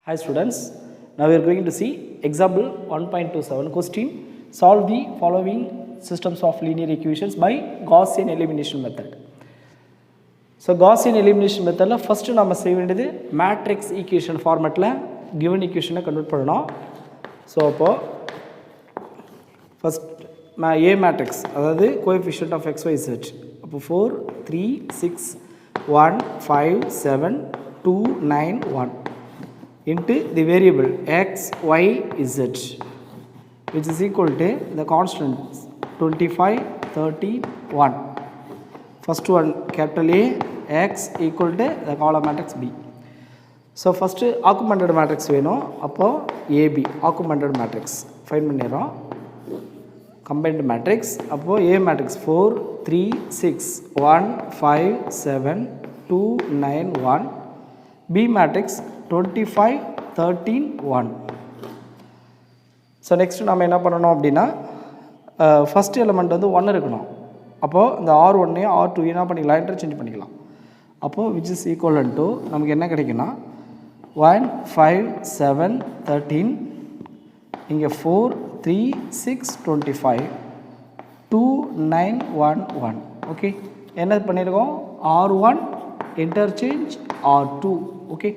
Hi students, now we are going to see example 1.27 question. Solve the following systems of linear equations by Gaussian elimination method. So Gaussian elimination method la first நாம செய்ய வேண்டியது matrix equation formatல given equation convert பண்ணனும். So அப்போ first A matrix அதாவது coefficient of x y z அப்போ 4 3 6 1 5 7 2 9 1 into the variable x, y, z, which is equal to the constants 25, 30, 1. First one capital A, x equal to the column matrix B. So first augmented matrix வேணும் அப்போ AB augmented matrix find பண்ணிரோம் combined matrix அப்போ A matrix 4 3 6 1 5 7 2 9 1 B matrix 25 13 1. So next நாம என்ன பண்ணனும் அப்படினா first element வந்து 1 இருக்கணும். அப்போ இந்த R1 ஐயும் R2 ஐயும் என்ன பண்ணிக்கலாம் இன்டர்சேஞ்ச் பண்ணிக்கலாம். அப்போ which is equivalent to நமக்கு என்ன கிடைக்கும்னா 1 5 7 13 இங்க 4 3 6 25 2 9 1 1. ஓகே என்ன பண்ணிருக்கோம் R1 interchange R2. Okay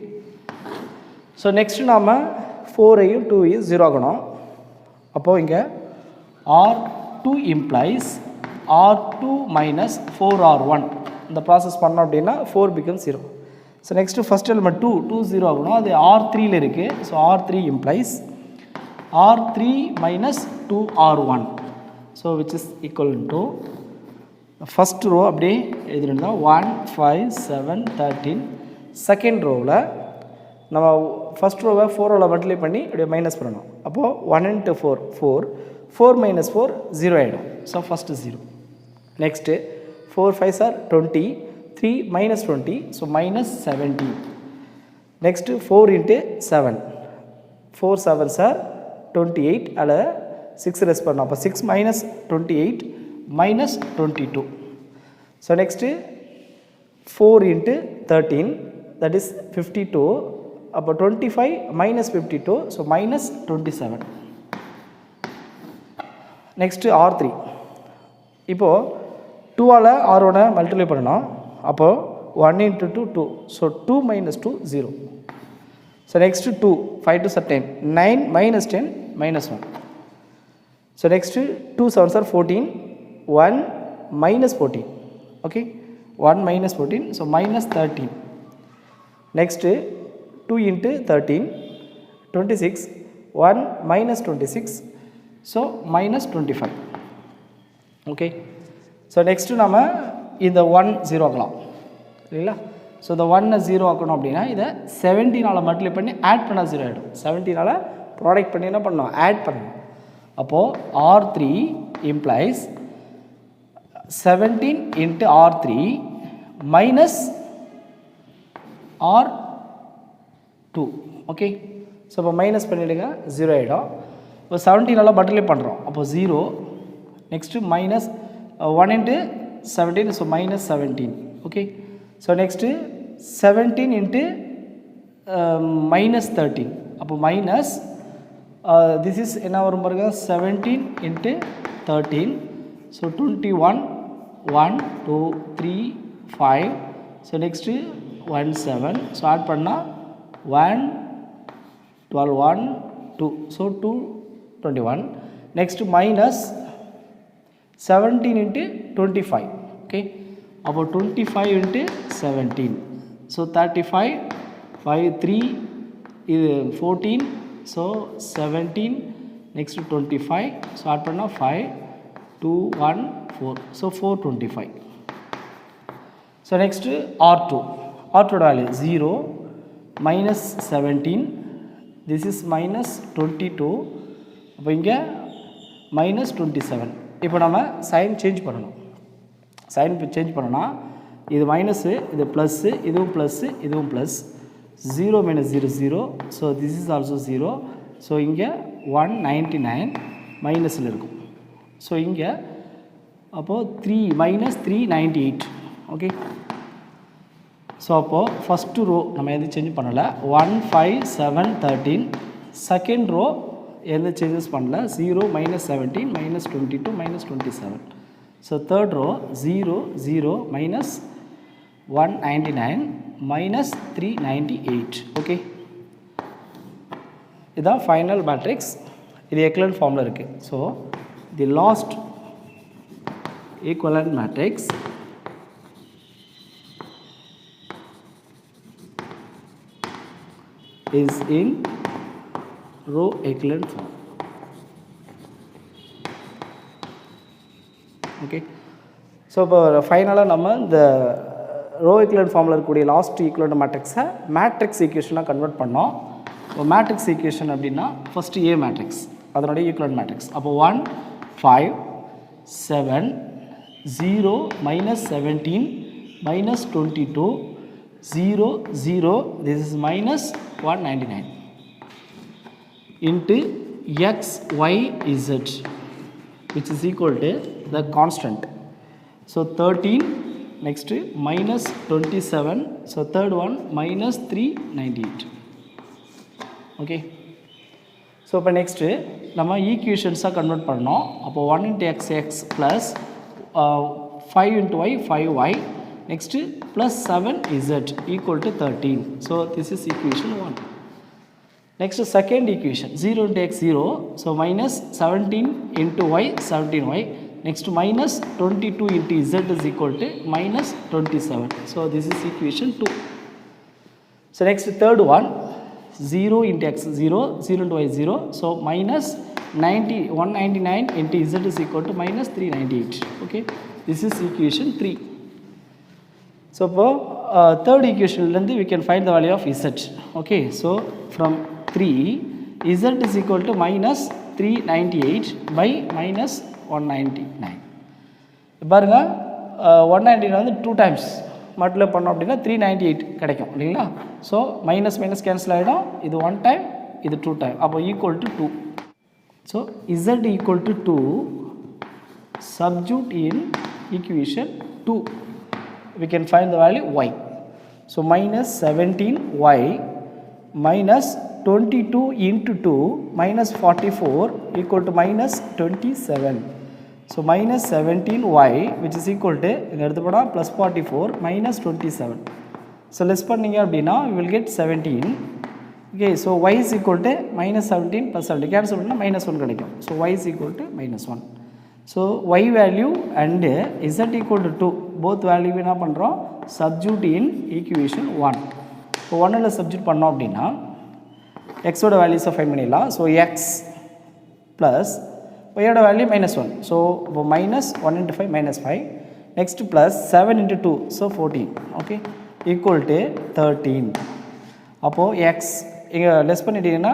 so next நாம 4 ஐயும் 2 ஐயும் 0 ஆக்கணும். அப்போ இங்க R2 implies R2 minus 4R1 இந்த process பண்ணோம் அப்படினா 4 becomes 0. so next first element 2 0 ஆகணும் அது R3 ல இருக்கு. so R3 implies R3 minus 2R1 so which is equal to first row அப்படியே எழுதிருந்தா 1 5 7 13 second rowல நம்ம first row 4 ல மல்டிப்ளை பண்ணி அப்படியே மைனஸ் பண்ணனும். அப்போ 1 into 4 4 minus 4 0 ஆயிடும். so first 0. next 4 5s are 20 3 minus 20 so minus 17. next 4 into 7 4 7s are 28 அல்ல 6 ரெஸ் பண்ணனும். அப்போ 6 minus 28 minus 22. so next 4 into 13 that is 52. அப்போ 25 minus 52 so minus 27. next R3 இப்போ 2 ஆல R1 மல்டிப்ளை பண்ணனும். அப்போ 1 into 2 2 so 2 minus 2 0. so next 2 5 to 10 9 minus 10 minus 1. so next 2 7s are 14 1 minus 14. okay 1 minus 14 so minus 13. next 2 into 13 26 1 minus 26 so minus 25. okay so next நாம இந்த 1 0 ஆக்கலாம் இல்லையா. so the 1 0 ஆக்கணும் அப்படினா இத 17 ஆல மல்டிப்ளை பண்ணி ஆட் பண்ணா 0 ஆயிடும். 17 ஆல ப்ராடக்ட் பண்ணி என்ன பண்ணனும் ஆட் பண்ணனும். அப்போ R3 implies 17 into R3 minus R2. okay so அப்போ மைனஸ் பண்ணிடுங்க 0 ஆயிடும். இப்போ 17 ஆல மல்டிப்ளை பண்றோம். அப்போ 0 next minus 1 into 17 so minus 17. okay so next 17 into minus 13 அப்போ minus this is என்ன வரும் பாருங்க 17 into 13 so 21 1 2 3 5 so next 1 7 so add பண்ணா 1 12 1 2 so 2 21 next minus 17 into 25. okay அப்போ 25 into 17 so 35 5 3 இது 14 so 17 next 25 so add பண்ணா 5 2 1 4 so 425. so next R2 value 0 minus 17 this is minus 22 அப்போ இங்க minus 27. இப்போ நாம சைன் சேஞ்ச் பண்ணனும். சைன் சேஞ்ச் பண்ணனா இது மைனஸ் இது பிளஸ் இதுவும் பிளஸ் இதுவும் plus 0 minus 0 0 so this is also 0 so இங்க 199 மைனஸ்ல இருக்கும். so இங்க அப்போ 3 minus 398. okay ஸோ அப்போது ஃபஸ்ட்டு ரோ நம்ம எதுவும் சேஞ்ச் பண்ணலை 1 5 7 13. செகண்ட் ரோ எந்த சேஞ்சஸ் பண்ணல 0 -17 -22 -27. So third row 0 0 -199 -398. ஓகே, இதுதான் ஃபைனல் மேட்ரிக்ஸ். இது எக்லன் ஃபார்மில் இருக்குது. So the last equivalent matrix is in row echelon form. Okay, so இப்போ ஃபைனலாக நம்ம இந்த ரோ echelon ஃபார்மில் இருக்கக்கூடிய லாஸ்ட் ஈக்குவலண்ட் மேட்ரிக்ஸை மேட்ரிக்ஸ் ஈக்குவேஷனாக கன்வெர்ட் பண்ணோம். இப்போ மேட்ரிக்ஸ் ஈக்குவேஷன் அப்படின்னா ஃபஸ்ட்டு ஏ மேட்ரிக்ஸ் அதனுடைய ஈக்குவலண்ட் மேட்ரிக்ஸ். அப்போ 1 5 7 0 -17 -22 0 0, this is -199 into x y z, which is equal to the constant. So 13, next -27, so third one -398. Okay, so இப்போ next நம்ம ஈக்குவேஷன்ஸாக convert பண்ணோம். அப்போ 1 into x x plus 5 into y 5y, next plus 7z equal to 13. So this is equation 1. Next second equation 0 into x 0, so minus 17 into y 17y, next minus 22 into z is equal to minus 27. So this is equation 2. So next third one 0 into x 0, 0 into y 0, so minus 199 into z is equal to minus 398. Okay, this is equation 3. So for third equation we can find the value of z. Okay, so from 3 z is equal to minus 398 by minus 199. பாருங்க 199 வந்து 2 times multiply பண்ணோம் அப்படின்னா 398 கிடைக்கும் இல்லைங்களா. So minus minus cancel ஆகிடும். இது 1 time, இது 2 time, அப்போ equal to 2. So z equal to 2, substitute in equation 2, we can find the value y. So minus 17y minus 22 into 2 minus 44 equal to minus 27. So minus 17y, which is equal to plus 44 minus 27. So less panninga appadina we will get 17. Okay, so y is equal to minus 17 plus 17 cancel panna minus 1 kadaikum. So y is equal to minus 1. So y value and z equal to 2, both value என்ன பண்றோம் substitute in equation 1. So 1 ல substitute பண்ணோம் அப்படினா x ஓட values find பண்ணிடலாம். So x plus y ஓட value minus 1, so minus 1 into 5 minus 5, next plus 7 into 2, so 14. Okay, equal to 13. அப்போ x இங்க லெஸ் பண்ணிட்டீங்கன்னா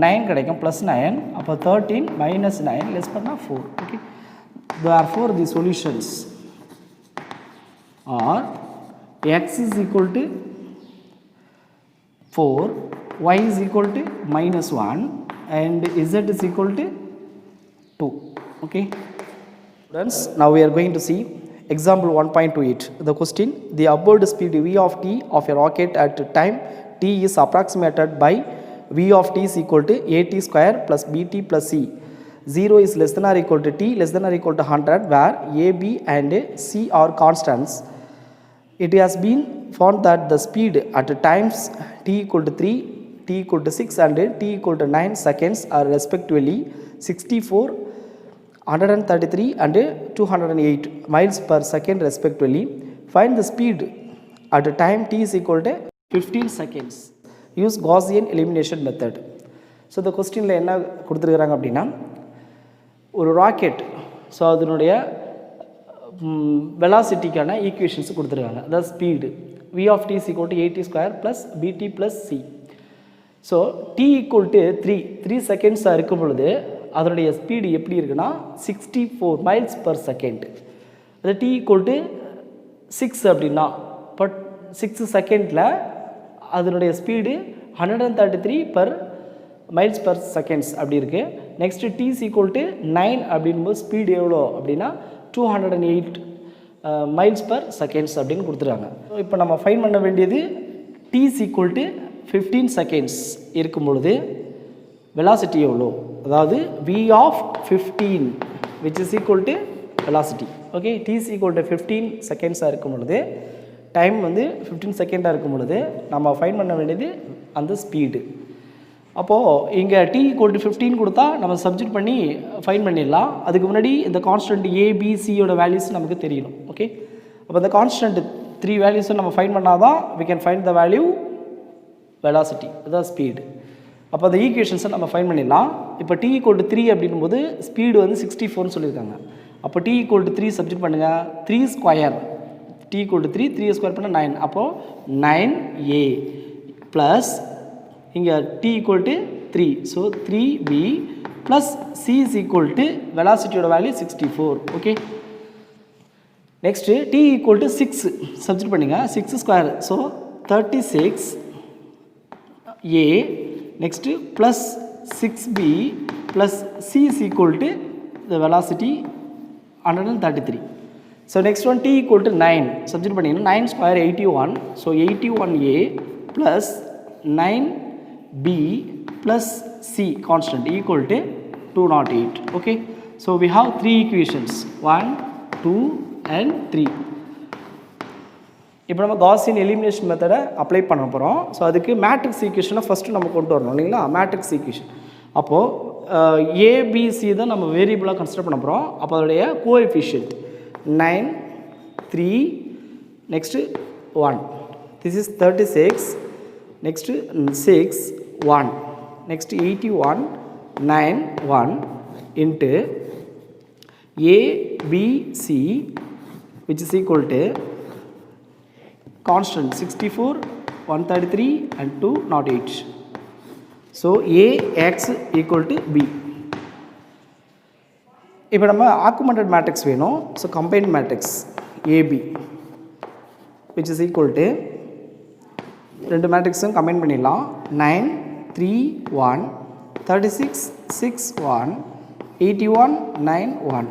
9 கிடைக்கும் plus 9, அப்போ 13 minus 9 லெஸ் பண்ணா 4. Okay, therefore the solutions are x is equal to 4, y is equal to minus 1 and z is equal to 2. Okay, students, now we are going to see example 1.28. The question: the upward speed v of t of a rocket at time t is approximated by v of t is equal to at square plus bt plus c. 0 is less than or equal to t less than or equal to 100, where a, b and c are constants. It has been found that the speed at times t equal to 3, t equal to 6 and t equal to 9 seconds are respectively 64, 133 and 208 miles per second respectively. Find the speed at a time t is equal to 15 seconds. Use Gaussian elimination method. So the question la enna kuduthirukanga appadina ஒரு rocket, so அதனுடைய வெலாசிட்டிக்கான equations கொடுத்துருக்காங்க. அதாவது speed v of t is equal to at square plus bt plus c. So t equal to 3 செகண்ட்ஸாக இருக்கும் பொழுது அதனுடைய speed எப்படி இருக்குன்னா 64 miles per second. அது t equal to 6 அப்படின்னா பட் 6 செகண்டில் அதனுடைய ஸ்பீடு 133 miles per seconds அப்படி இருக்குது. Next t is equal to 9 அப்படின்போது ஸ்பீடு எவ்வளோ அப்படின்னா 208 மைல்ஸ் பர் செகண்ட்ஸ் அப்படின்னு கொடுத்துருக்காங்க. இப்போ நம்ம ஃபைன் பண்ண வேண்டியது t is equal to 15 seconds இருக்கும் பொழுது வெலாசிட்டி எவ்வளோ, அதாவது v of 15 which is equal to velocity. Okay, t is equal to 15 செகண்ட்ஸாக இருக்கும் பொழுது, டைம் வந்து 15 செகண்டாக இருக்கும் பொழுது நம்ம ஃபைன் பண்ண வேண்டியது அந்த ஸ்பீடு. அப்போது இங்கே t equal to 15 கொடுத்தா நம்ம சப்ஜெக்ட் பண்ணி ஃபைன் பண்ணிடலாம். அதுக்கு முன்னாடி இந்த கான்ஸ்டன்ட் ஏபிசியோட வேல்யூஸ் நமக்கு தெரியணும். ஓகே, அப்போ இந்த கான்ஸ்டன்ட் 3 வேல்யூஸை நம்ம ஃபைன் பண்ணால் தான் we can find the value velocity, அதான் ஸ்பீடு. அப்போ அந்த ஈக்குவேஷன்ஸை நம்ம ஃபைன் பண்ணிடலாம். இப்போ t equal to 3 அப்படின்னும் போது ஸ்பீடு வந்து 64ன்னு சொல்லியிருக்காங்க. அப்போ t equal to 3 சப்ஜெக்ட் பண்ணுங்கள். 3 square, t equal to 3, 3 square பண்ணால் 9. அப்போது 9a ப்ளஸ் இங்கே t equal to 3, so 3b plus c is equal to வெலாசிட்டியோட value 64. Okay, next t equal to 6 subject பண்ணிங்க. 6 square, so 36a next plus 6b ப்ளஸ் c is equal to the velocity 133. So next one t equal to 9 subject பண்ணிங்கன்னா 9 square 81, so 81a plus 9b plus c constant equal to 208. Okay, so we have 3 equations, 1, 2 and 3. இப்போ நம்ம Gaussian elimination மெத்தடை apply பண்ண போகிறோம். So அதுக்கு matrix ஈக்குவேஷனை first நம்ம கொண்டு வரணும் இல்லைங்களா, மேட்ரிக்ஸ் ஈக்குவேஷன். அப்போது ஏபிசி தான் நம்ம வேரியபிளாக கன்சிடர் பண்ண போகிறோம். அப்போ அதோடைய coefficient 9, 3, next 1, this is 36, next 6, 1, next 81, 9, 1 into a, b, c which is equal to constant 64, 133 and 208. So a x equal to b. இப்போ நம்ம ஆக்குமெண்டட் மேட்ரிக்ஸ் வேணும். So combined matrix ab which is equal to ரெண்டு மேட்ரிக்ஸும் combine பண்ணிடலாம். 9, 3, 1, 36, 6, 1, 81, 9, 1.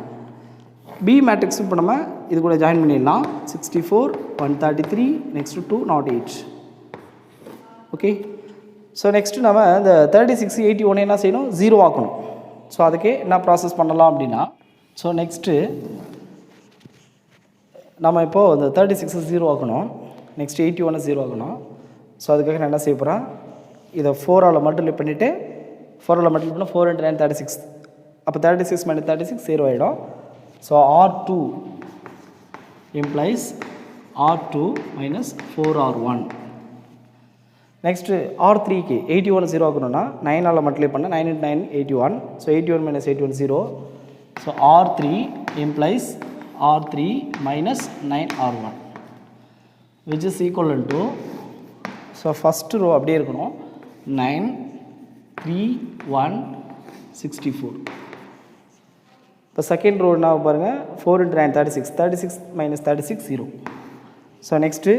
B matrix இப்போ நம்ம இது கூட join பண்ணிடலாம். 64, 133, நெக்ஸ்ட்டு 208. ஓகே, ஸோ நெக்ஸ்ட்டு நம்ம இந்த 36, 81 என்ன செய்யணும், 0 ஆக்கணும். ஸோ அதுக்கே என்ன ப்ராசஸ் பண்ணலாம் அப்படின்னா, ஸோ நெக்ஸ்ட்டு நம்ம இப்போது இந்த 36 0 ஆக்கணும், நெக்ஸ்ட் 81 0 ஆக்கணும். ஸோ அதுக்காக நான் என்ன செய்ய போகிறேன், இதை 4ஆல் மல்டிப்ளை பண்ணிவிட்டு 4ஆல் மல்டிப்ளை பண்ணால் 4 × 9 36. அப்போ 36 - 36 0 ஆகிடும். So R2 implies R2 minus 4R1. Next R3க்கு 81 0 ஆக்கணும்னா 9ஆல் மல்டிப்ளை பண்ணால் 9 × 9 81. So 81 - 81 0. So R3 implies R3 minus 9R1 which is equivalent to, so first row அப்படியே இருக்கணும், 9, 3, 1, 64. இப்போ செகண்ட் ரோ என்ன பாருங்கள், 4 × 9 36, 36 - 36 0. So next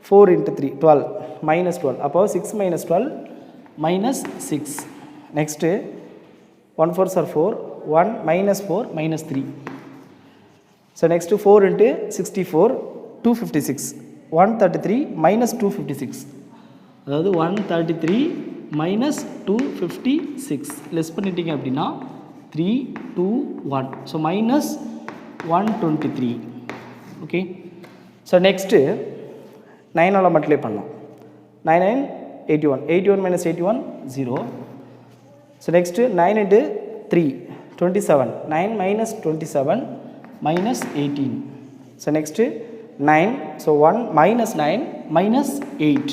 4 × 3 12, -12. அப்போ 6 - 12 -6. Next 1 4s are 4, 1 -4 -3. So next 4 × 64 256, 133 - 256. அதாவது 133 - 256 லெஸ் பண்ணிட்டீங்க அப்படின்னா 3, 2, 1. ஸோ -123. ஓகே, ஸோ நெக்ஸ்ட்டு 9ஆல் மல்டிப்ளை பண்ணோம். 9 9 81, 81 - 81 0. So next 9 × 3 27, 9 - 27 -18. So next 9, so 1 -9 -8.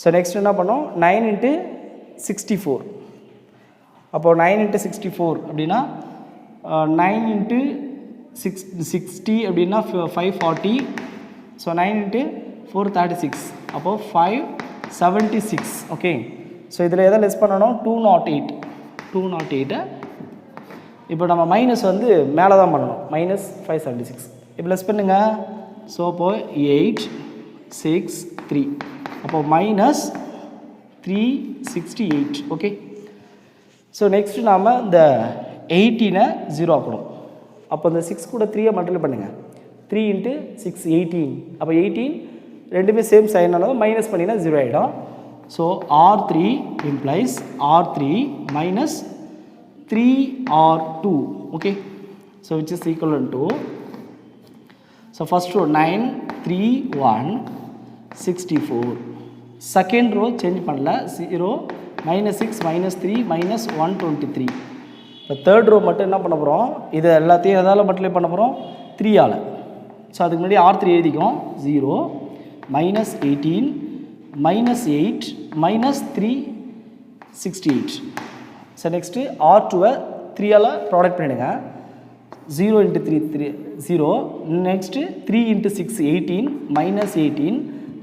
So next என்ன பண்ணோம், 9 × 64. அப்போது 9 × 64 அப்படின்னா 9 × 60 அப்படின்னா 540. ஸோ 9 × 4 36, அப்போது 576. ஓகே, ஸோ இதில் எதை லெஸ் பண்ணணும், 208. 208 இப்போ நம்ம மைனஸ் வந்து மேலே தான் பண்ணணும், -576. இப்போ லெஸ் பண்ணுங்க. ஸோ அப்போது 8, 6, 3, அப்போ -368. ஓகே, ஸோ நெக்ஸ்ட்டு நாம் இந்த 18 0 ஆக்கணும். அப்போ இந்த 6 கூட 3 மல்டிப்ளை பண்ணுங்கள், 3 into 6 18. அப்போ 18 ரெண்டுமே சேம் சைனால மைனஸ் பண்ணினா 0 ஆகிடும். So R3 implies R3 minus 3R2. Okay, so which is equivalent to, so first row 9 3 1 64. Second row change பண்ணல 0 minus 6 minus 3 minus 123. இப்போ தேர்ட் ரோ மட்டும் என்ன பண்ண போகிறோம், இது எல்லாத்தையும் எதால் மல்டிப்ளை பண்ண போகிறோம், 3 ஆல். ஸோ அதுக்கு முன்னாடி R3 எழுதிக்கும் 0 minus 18 minus 8 minus 368. So next R2வை 3 ஆல் ப்ராடக்ட் பண்ணிடுங்க. 0 into 3 3 0. Next 3 into 6 18 minus 18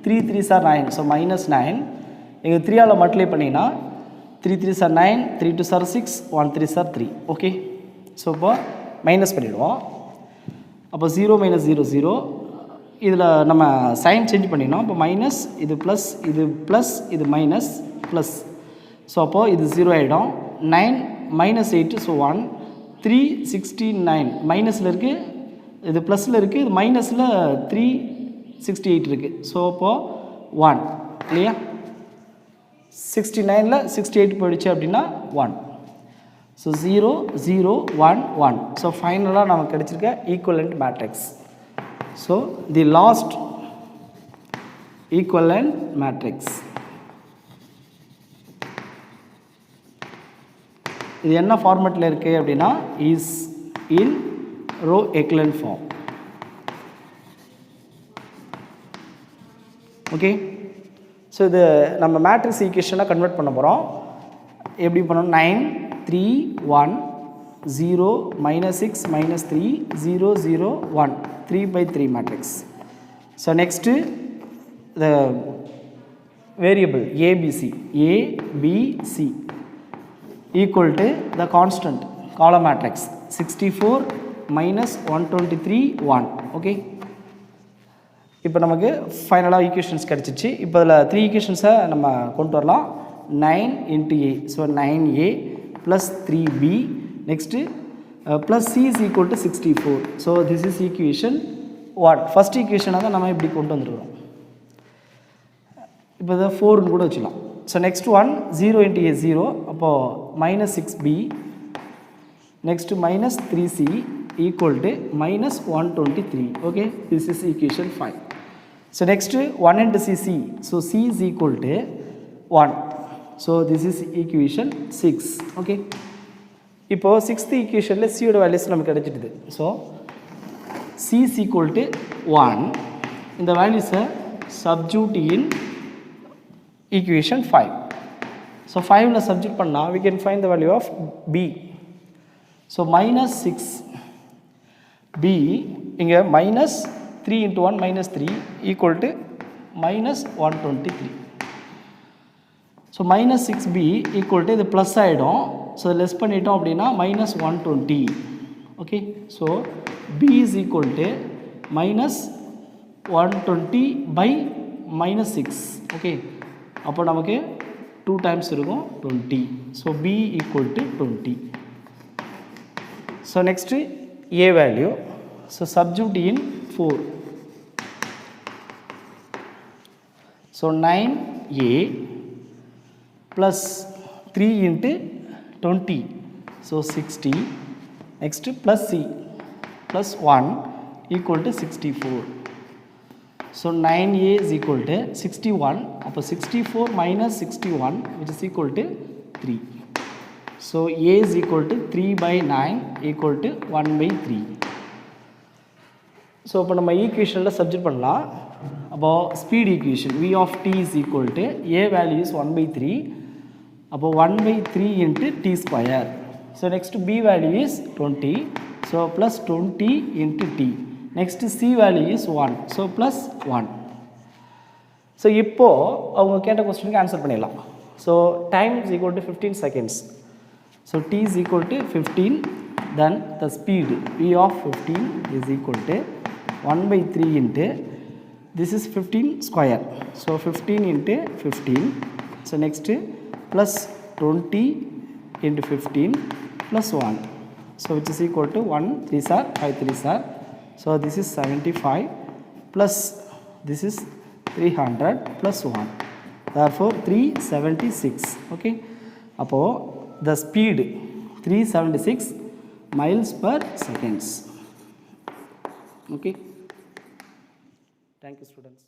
3 3s are 9. So minus 9. இங்கே 3 ஆல் மல்டிப்ளை பண்ணிங்கன்னா 3 3s are 9 3 2s are 6 1 3s are 3. Okay, so இப்போ மைனஸ் பண்ணிவிடுவோம். அப்போ 0 minus 0 0. இதில் நம்ம சைன் சேஞ்ச் பண்ணிடணும். அப்போ மைனஸ், இது ப்ளஸ், இது ப்ளஸ், இது மைனஸ் ப்ளஸ். ஸோ அப்போது இது 0 ஆகிடும். 9 minus 8 ஸோ 1 369 மைனஸில் இருக்குது, இது ப்ளஸில் இருக்குது, இது மைனஸில் 368 இருக்குது. ஸோ அப்போது 1 இல்லையா, 69ல் 68 போயிடுச்சு அப்படின்னா 1. ஸோ 0 0 1 1. ஸோ ஃபைனலாக நமக்கு கிடைச்சிருக்க equivalent matrix. So the last equivalent matrix இது என்ன ஃபார்மேட்டில் இருக்குது அப்படின்னா is in row echelon form. Okay, so இது நம்ம மேட்ரிக்ஸ் ஈக்குவேஷனாக கன்வெர்ட் பண்ண போகிறோம். எப்படி பண்ணணும், 9 3 1 0 minus 6 minus 3 0 0 1 3 by 3 matrix. So next the variable ABC equal to the constant column matrix 64 minus 123 1. Okay, இப்போ நமக்கு ஃபைனலாக ஈக்குவேஷன்ஸ் கிடச்சிச்சு. இப்போ அதில் 3 ஈக்குவேஷன்ஸை நம்ம கொண்டு வரலாம். 9 into A, so 9A plus 3B. Next plus C is equal to 64. So this is equation 1. First ஈக்குவேஷனாக தான் நம்ம இப்படி கொண்டு வந்துருக்கிறோம். இப்போ இதை 4ன்னு கூட வச்சுக்கலாம். So next one 0 into A 0, அப்போது minus 6B. Next minus 3C equal to minus 123. Okay, this is equation 5. So next 1 into C. So C is equal to 1. So this is equation 6. Okay, இப்போ 6th equationல C ஓட values நமக்கு கிடைச்சிடுது. So C is equal to 1. இந்த வேல்யூஸை substitute in equation 5. So 5ல substitute பண்ணால் we can find the value of B. So minus 6B இங்கே minus 3 into 1 minus 3 equal to minus 123. So minus 6B equal to இது plus ஆகிடும். So less பண்ணிட்டோம் அப்படின்னா minus 120. Okay, so B is equal to minus 120 by minus 6. Okay, அப்போ நமக்கு 2 times இருக்கும் 20. So B equal to 20. So next A value. So substitute in 4. So 9A plus 3 into 20. So 60. Next plus C plus 1 equal to 64. So 9A is equal to 61. Upon 64 minus 61 which is equal to 3. So A is equal to 3 by 9 equal to 1 by 3. So இப்போ நம்ம ஈக்குவேஷனில் subject பண்ணலாம். அப்போது speed equation V of t is equal to A value is 1 by 3. அப்போது 1 by 3 into t square. So next B value is 20. So plus 20 into t. Next C value is 1. So plus 1. So இப்போது அவங்க கேட்ட கொஸ்டினுக்கு answer பண்ணிடலாம். So time is equal to 15 seconds. So t is equal to 15. Then the speed V of 15 is equal to 1 by 3 into, this is 15 square. So 15 into 15. So next plus 20 into 15 plus 1. So which is equal to 1 3s are 5 3s are So this is 75 plus this is 300 plus 1, therefore 376. Okay, appo the speed 376 miles per seconds. Okay, thank you students.